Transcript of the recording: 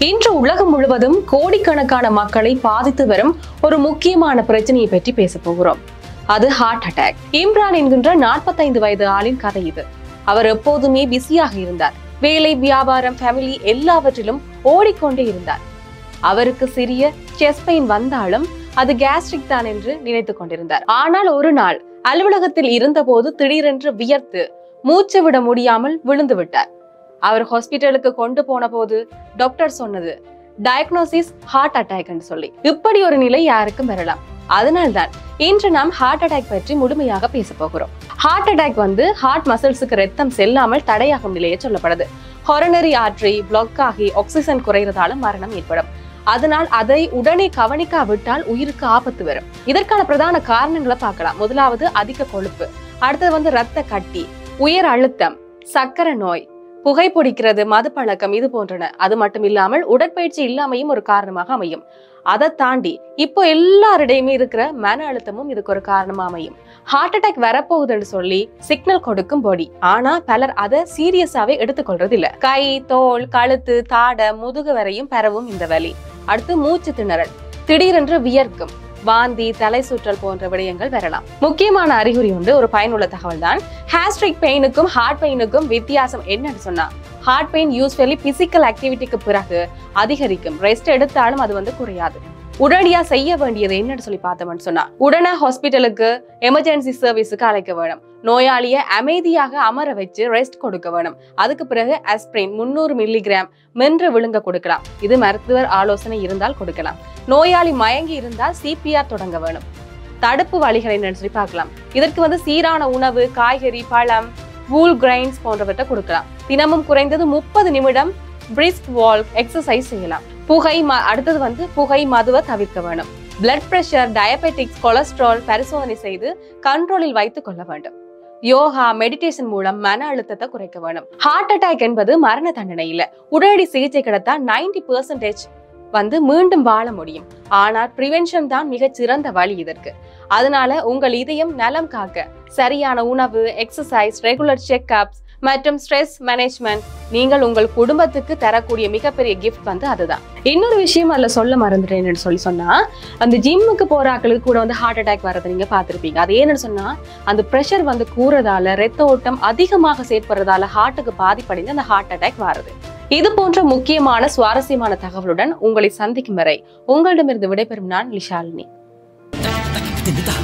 இன்று உலகம் முழுவதும் கோடிக்கணக்கான மக்களை பாதித்து வரும் ஒரு முக்கியமான பிரச்சனையை பற்றி பேச போகிறோம். அது ஹார்ட் அட்டாக். இம்ரான் என்கின்ற 45 வயது ஆளின் கதை இது. அவர் எப்போதுமே பிஸியாக இருந்தார். வேலை, வியாபாரம், ஃபேமிலி எல்லாவற்றிலும் ஓடிக்கொண்டே இருந்தார். அவருக்கு சிறிய செஸ்ட் பெயின் வந்தாலும் அது கேஸ்ட்ரிக் தான் என்று நினைத்துக் கொண்டிருந்தார். ஆனால் ஒரு நாள் அலுவலகத்தில் இருந்தபோது திடீரென்று வியர்த்து மூச்சு விட முடியாமல் விழுந்து விட்டார். அவர் ஹாஸ்பிட்டலுக்கு கொண்டு போன போது டாக்டர் சொன்னது டயக்னோசிஸ் ஹார்ட் அட்டாக் என்று சொல்லி. இப்படி ஒரு நிலை யாருக்கும் வரலாம். அதனால்தான் இன்று நாம் ஹார்ட் அட்டாக் பற்றி முழுமையாக பேச போகிறோம். ஹார்ட் அட்டாக் ஹார்ட் மசில்ஸுக்கு ரத்தம் செல்லாமல் தடையாகும் நிலையை சொல்லப்படுது. கொரோனரி ஆர்டரி பிளாக் ஆகி ஆக்சிஜன் குறைறதால மரணம் ஏற்படும். அதனால் அதை உடனே கவனிக்காவிட்டால் உயிருக்கு ஆபத்து வரும். இதற்கான பிரதான காரணங்களை பார்க்கலாம். முதலாவது அதிக கொழுப்பு, அடுத்தது இரத்த கட்டி, உயர் அழுத்தம், சர்க்கரை நோய், புகைப்பிடிக்கிறது, மது பழக்கம், இது போன்றன. அது மட்டும் இல்லாமல் உடற்பயிற்சி இல்லாமையும் ஒரு காரணமாக அமையும். அதை தாண்டி இப்போ எல்லாரிடையுமே இருக்கிற மன அழுத்தமும் இதுக்கு ஒரு காரணமா அமையும். ஹார்ட் அட்டாக் வரப்போகுதுன்னு சொல்லி சிக்னல் கொடுக்கும் பாடி, ஆனா பலர் அதை சீரியஸாவே எடுத்துக்கொள்றது இல்ல. கை, தோல், கழுத்து, தாடை, முதுகு வரையும் பரவும் இந்த வலி. அடுத்து மூச்சு திணறல், திடீரென்று வியர்க்கும், வாந்தி, தலை சுற்றல் போன்ற விடயங்கள் வரலாம். முக்கியமான அறிகுறி ஒரு பயனுள்ள தகவல் தான். கேஸ்ட்ரிக் பெயினுக்கும் ஹார்ட் பெயினுக்கும் வித்தியாசம் என்னன்னு சொன்னா, ஹார்ட் பெயின் யூஸ்வலி பிசிக்கல் ஆக்டிவிட்டிக்கு பிறகு அதிகரிக்கும். ரெஸ்ட் எடுத்தாலும் அது குறையாது. உடனடியா செய்ய வேண்டியது என்னன்னு சொல்லி பார்த்தோம்னு சொன்னா, உடனே ஹாஸ்பிட்டலுக்கு எமர்ஜென்சி சர்வீஸுக்கு அழைக்க வேணும். நோயாளியை அமைதியாக அமர வச்சு ரெஸ்ட் கொடுக்க வேணும். அதுக்கு பிறகு ஆஸ்பிரின் 300 மில்லிகிராம் மென்று விழுங்க கொடுக்கலாம். இது மருத்துவர் ஆலோசனை இருந்தால் கொடுக்கலாம். நோயாளி மயங்கி இருந்தால் CPR தொடங்க வேணும். தடுப்பு வழிகளை என்னன்னு சொல்லி பார்க்கலாம். இதற்கு சீரான உணவு, காய்கறி, பழம், வூல் கிரைன்ஸ் போன்றவற்றை கொடுக்கலாம். தினமும் குறைந்தது 30 நிமிடம் பிரிஸ்க் வால்க் எக்ஸசைஸ் செய்யலாம். அடுத்தது புகை, மதுவை தவிர்க்க வேணும். பிளட் பிரஷர், டயபெட்டிக்ஸ், கொலஸ்ட்ரால் பரிசோதனை செய்து கண்ட்ரோலில் வைத்துக் கொள்ள வேண்டும். யோகா, மெடிடேஷன் மூலம் மன அழுத்தத்தை குறைக்க வேணும். ஹார்ட் அட்டாக் என்பது மரண தண்டனை இல்ல. உடனடி சிகிச்சை கிடைத்தா 90% மீண்டும் வாழ முடியும். ஆனால் பிரிவென்ஷன் தான் மிகச் சிறந்த வழி இதற்கு. அதனால உங்கள் இதயம் நலம் காக்க சரியான உணவு, எக்ஸசைஸ், ரெகுலர் செக்அப்ஸ் மற்றும் ஸ்ட்ரெஸ் மேனேஜ்மெண்ட் நீங்கள் உங்கள் குடும்பத்துக்கு தரக்கூடிய மிகப்பெரிய கிஃப்ட் அதுதான். இன்னொரு விஷயம் அதுல சொல்ல மறந்துட்டேன்னு சொல்லி சொன்னா, அந்த ஜிம்முக்கு போற ஆட்களுக்கு கூட ஹார்ட் அட்டாக் வரதை நீங்க பார்த்திருப்பீங்க. அது ஏன்னு சொன்னா, அந்த பிரஷர் கூறதால, ரத்த ஓட்டம் அதிகமாக செயற்படுறதால ஹார்ட்டுக்கு பாதிப்படைந்து அந்த ஹார்ட் அட்டாக் வருது. இது போன்ற முக்கியமான சுவாரஸ்யமான தகவலுடன் உங்களை சந்திக்கும் வரை உங்களிடமிருந்து விடைபெறும் நான் லிஷாலினி. Tidak.